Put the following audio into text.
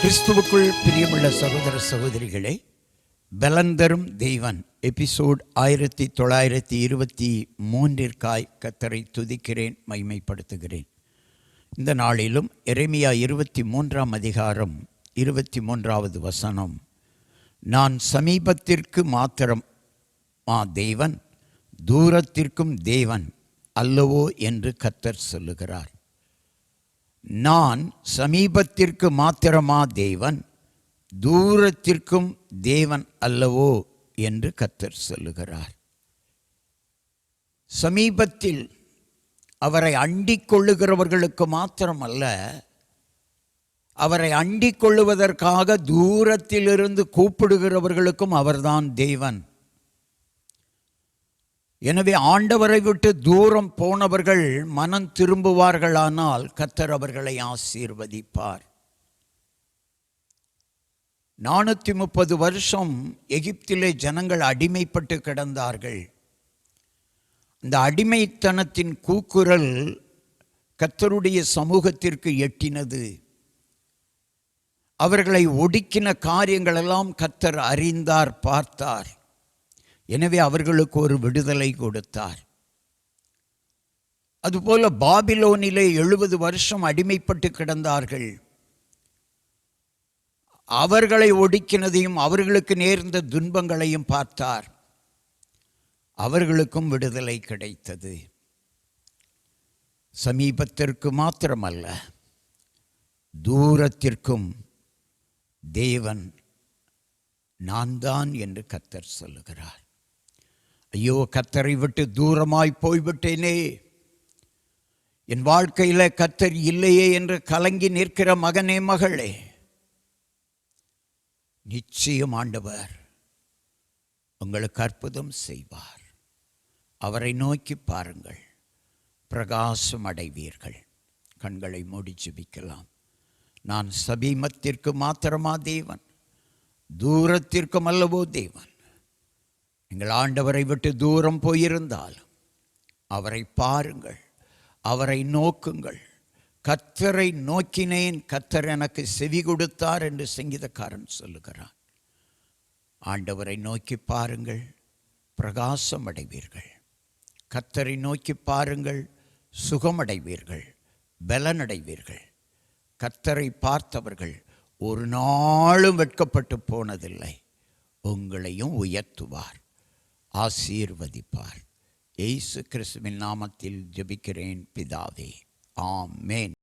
கிறிஸ்துவுக்குள் பிரியமுள்ள சகோதர சகோதரிகளே, பலந்தரும் தெய்வன் எபிசோட் 1923 கர்த்தரை துதிக்கிறேன், மகிமைப்படுத்துகிறேன். இந்த நாளிலும் எரேமியா 23 அதிகாரம் 23வது வசனம், நான் சமீபத்திற்கு மாத்திரமா தேவன், தூரத்திற்கும் தேவன் அல்லவோ என்று கர்த்தர் சொல்லுகிறார். நான் சமீபத்திற்கு மாத்திரமா தேவன், தூரத்திற்கும் தேவன் அல்லவோ என்று கர்த்தர் சொல்லுகிறார். சமீபத்தில் அவரை அண்டிக் கொள்ளுகிறவர்களுக்கு மாத்திரமல்ல, அவரை அண்டிக் கொள்ளுவதற்காக தூரத்திலிருந்து கூப்பிடுகிறவர்களுக்கும் அவர்தான் தேவன். எனவே ஆண்டவரை விட்டு தூரம் போனவர்கள் மனம் திரும்புவார்களானால் கர்த்தர் அவர்களை ஆசீர்வதிப்பார். 430 வருஷம் எகிப்திலே ஜனங்கள் அடிமைப்பட்டு கிடந்தார்கள். அந்த அடிமைத்தனத்தின் கூக்குரல் கர்த்தருடைய சமூகத்திற்கு எட்டினது. அவர்களை ஒடுக்கின காரியங்களெல்லாம் கர்த்தர் அறிந்தார், பார்த்தார். எனவே அவர்களுக்கு ஒரு விடுதலை கொடுத்தார். அதுபோல பாபிலோனிலே 70 வருஷம் அடிமைப்பட்டு கிடந்தார்கள். அவர்களை ஒடுக்கினதையும் அவர்களுக்கு நேர்ந்த துன்பங்களையும் பார்த்தார். அவர்களுக்கும் விடுதலை கிடைத்தது. சமீபத்திற்கு மாத்திரமல்ல, தூரத்திற்கும் தேவன் நான் தான் என்று கர்த்தர் சொல்லுகிறார். ஐயோ, கர்த்தரை விட்டு தூரமாய் போய்விட்டேனே, என் வாழ்க்கையில் கர்த்தர் இல்லையே என்று கலங்கி நிற்கிற மகனே, மகளே, நிச்சயம் ஆண்டவர் உங்களுக்கு அற்புதம் செய்வார். அவரை நோக்கி பாருங்கள், பிரகாசம் அடைவீர்கள். கண்களை மூடி ஜெபிக்கலாம். நான் சமீபத்திற்கு மாத்திரமா தேவன், தூரத்திற்கும் அல்லவோ தேவன். நீங்கள் ஆண்டவரை விட்டு தூரம் போயிருந்தால் அவரை பாருங்கள், அவரை நோக்குங்கள். கர்த்தரை நோக்கினேன், கர்த்தர் எனக்கு செவி கொடுத்தார் என்று சங்கீதக்காரன் சொல்லுகிறான். ஆண்டவரை நோக்கி பாருங்கள், பிரகாசம் அடைவீர்கள். கர்த்தரை நோக்கி பாருங்கள், சுகமடைவீர்கள், பலனடைவீர்கள். கர்த்தரை பார்த்தவர்கள் ஒரு நாளும் வெட்கப்பட்டு போனதில்லை. உங்களையும் உயர்த்துவார், ஆசீர்வதிப்பார். இயேசு கிறிஸ்துவின் நாமத்தில் ஜெபிக்கிறேன் பிதாவே, ஆமென்.